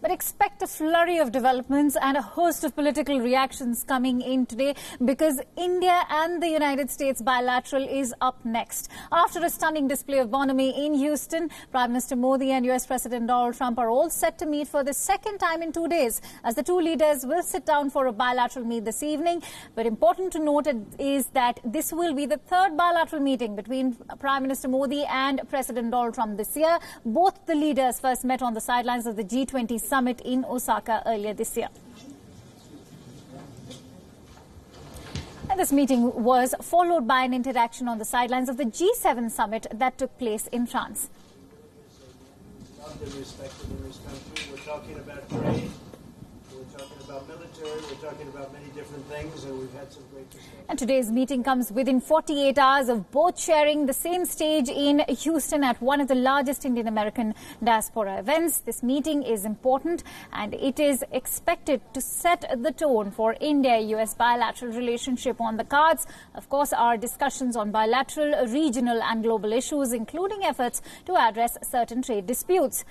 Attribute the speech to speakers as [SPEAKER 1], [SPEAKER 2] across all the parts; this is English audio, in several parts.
[SPEAKER 1] But expect a flurry of developments and a host of political reactions coming in today because India and the United States bilateral is up next. After a stunning display of bonhomie in Houston, Prime Minister Modi and US President Donald Trump are all set to meet for the second time in 2 days, as the two leaders will sit down for a bilateral meet this evening. But important to note is that this will be the third bilateral meeting between Prime Minister Modi and President Donald Trump this year. Both the leaders first met on the sidelines of the G20 summit in Osaka earlier this year. And this meeting was followed by an interaction on the sidelines of the G7 summit that took place in France.
[SPEAKER 2] Loved and respected in this country. We're talking about trade, we're talking about military, we're talking about many different things, and we've had some great discussions.
[SPEAKER 1] And today's meeting comes within 48 hours of both sharing the same stage in Houston at one of the largest Indian-American diaspora events. This meeting is important and it is expected to set the tone for India-US bilateral relationship. On the cards, of course, are discussions on bilateral, regional and global issues, including efforts to address certain trade disputes.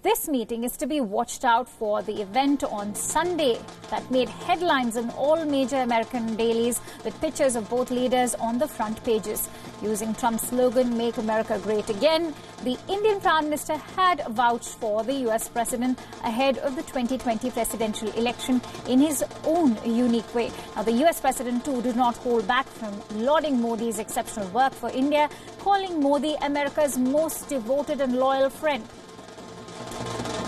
[SPEAKER 1] This meeting is to be watched out for the event on Sunday that made headlines in all major American dailies with pictures of both leaders on the front pages. Using Trump's slogan, "Make America Great Again," the Indian Prime Minister had vouched for the US President ahead of the 2020 presidential election in his own unique way. Now, the US President, too, did not hold back from lauding Modi's exceptional work for India, calling Modi America's most devoted and loyal friend.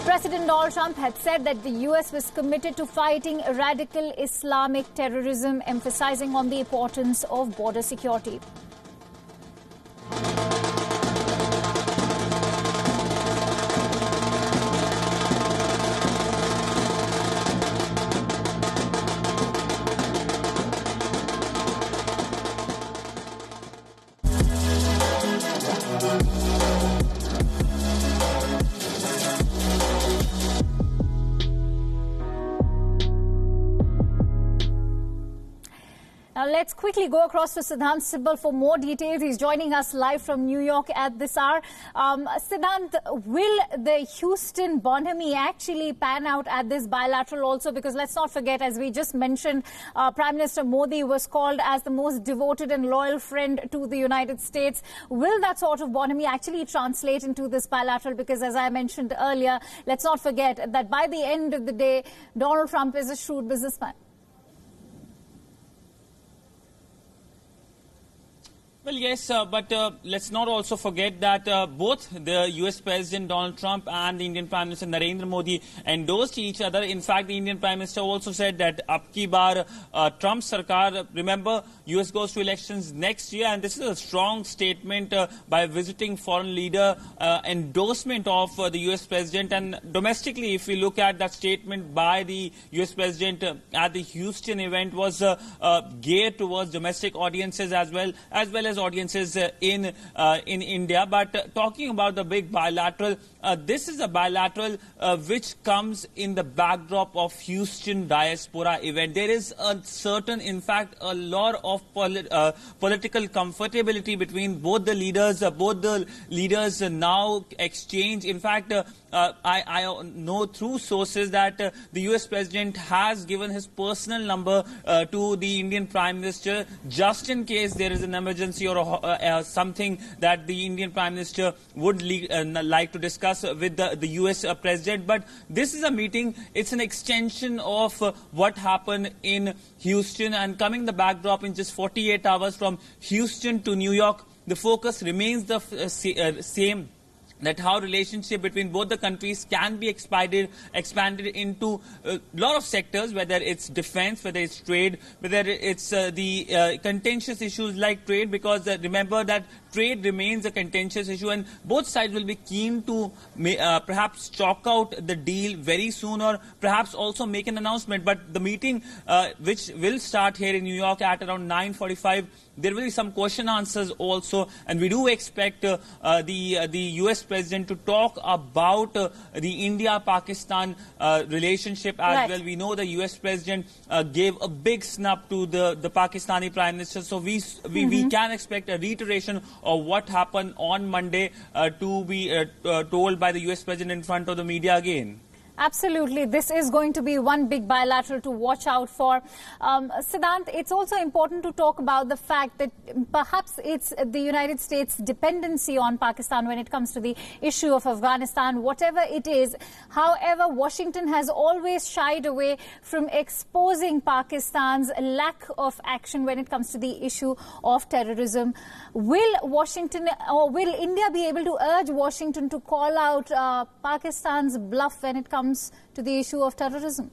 [SPEAKER 1] President Donald Trump had said that the US was committed to fighting radical Islamic terrorism, emphasizing on the importance of border security. Now, let's quickly go across to Siddhant Sibbal for more details. He's joining us live from New York at this hour. Siddhant, will the Houston bonhomie actually pan out at this bilateral also? Because let's not forget, as we just mentioned, Prime Minister Modi was called as the most devoted and loyal friend to the United States. Will that sort of bonhomie actually translate into this bilateral? Because as I mentioned earlier, let's not forget that by the end of the day, Donald Trump is a shrewd businessman.
[SPEAKER 3] Well, yes, but let's not also forget that both the US President Donald Trump and the Indian Prime Minister Narendra Modi endorsed each other. In fact, the Indian Prime Minister also said that ab ki baar Trump Sarkar, remember, US goes to elections next year, and this is a strong statement by visiting foreign leader, endorsement of the US President. And domestically, if we look at that statement by the US President at the Houston event, was geared towards domestic audiences as well as audiences in India. But talking about the big bilateral, this is a bilateral which comes in the backdrop of Houston diaspora event. There is a certain, in fact, a lot of political comfortability between both the leaders. Both the leaders now exchange. In fact, I know through sources that the US President has given his personal number to the Indian Prime Minister just in case there is an emergency or something that the Indian Prime Minister would like to discuss with the US President. But this is a meeting, it's an extension of what happened in Houston, and coming the backdrop in just 48 hours from Houston to New York, the focus remains the same, that how relationship between both the countries can be expanded into a lot of sectors, whether it's defense, whether it's trade, whether it's the contentious issues like trade, because remember that trade remains a contentious issue, and both sides will be keen to perhaps chalk out the deal very soon, or perhaps also make an announcement. But the meeting, which will start here in New York at around 9:45, there will be some question answers also, and we do expect the US President to talk about the India-Pakistan relationship as well. We know the US President gave a big snub to the Pakistani Prime Minister, so we can expect a reiteration of what happened on Monday to be told by the US President in front of the media again.
[SPEAKER 1] Absolutely. This is going to be one big bilateral to watch out for. Siddhant, it's also important to talk about the fact that perhaps it's the United States' dependency on Pakistan when it comes to the issue of Afghanistan, whatever it is. However, Washington has always shied away from exposing Pakistan's lack of action when it comes to the issue of terrorism. Will Washington or will India be able to urge Washington to call out Pakistan's bluff when it comes to the issue of terrorism?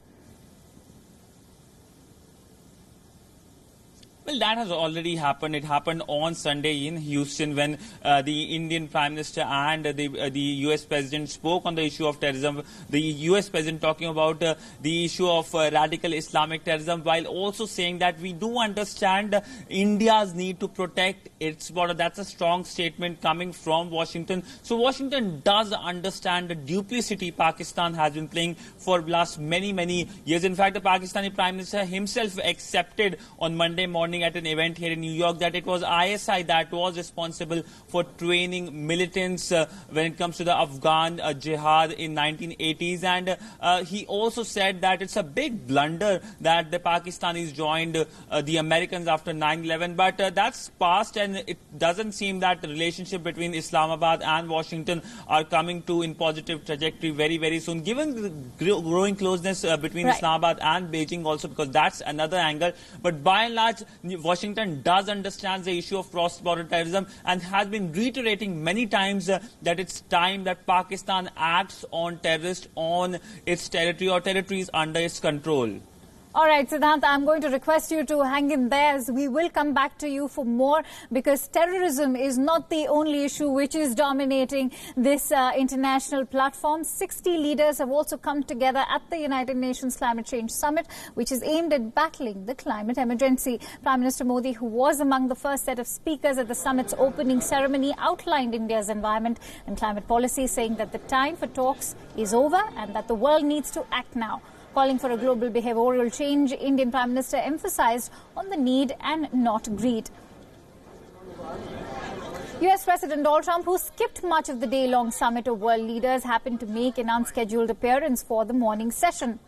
[SPEAKER 3] Well, that has already happened. It happened on Sunday in Houston when the Indian Prime Minister and the U.S. President spoke on the issue of terrorism. The U.S. President talking about the issue of radical Islamic terrorism, while also saying that we do understand India's need to protect its border. That's a strong statement coming from Washington. So Washington does understand the duplicity Pakistan has been playing for the last many years. In fact, the Pakistani Prime Minister himself accepted on Monday morning at an event here in New York that it was ISI that was responsible for training militants when it comes to the Afghan jihad in 1980s. And he also said that it's a big blunder that the Pakistanis joined the Americans after 9/11. But that's past, and it doesn't seem that the relationship between Islamabad and Washington are coming to in positive trajectory very soon, given the growing closeness between Islamabad and Beijing also, because that's another angle. But by and large, Washington does understand the issue of cross-border terrorism and has been reiterating many times that it's time that Pakistan acts on terrorists on its territory or territories under its control.
[SPEAKER 1] All right, Siddhant, I'm going to request you to hang in there as we will come back to you for more, because terrorism is not the only issue which is dominating this international platform. 60 leaders have also come together at the United Nations Climate Change Summit, which is aimed at battling the climate emergency. Prime Minister Modi, who was among the first set of speakers at the summit's opening ceremony, outlined India's environment and climate policy, saying that the time for talks is over and that the world needs to act now. Calling for a global behavioral change, Indian Prime Minister emphasized on the need and not greed. US President Donald Trump, who skipped much of the day-long summit of world leaders, happened to make an unscheduled appearance for the morning session.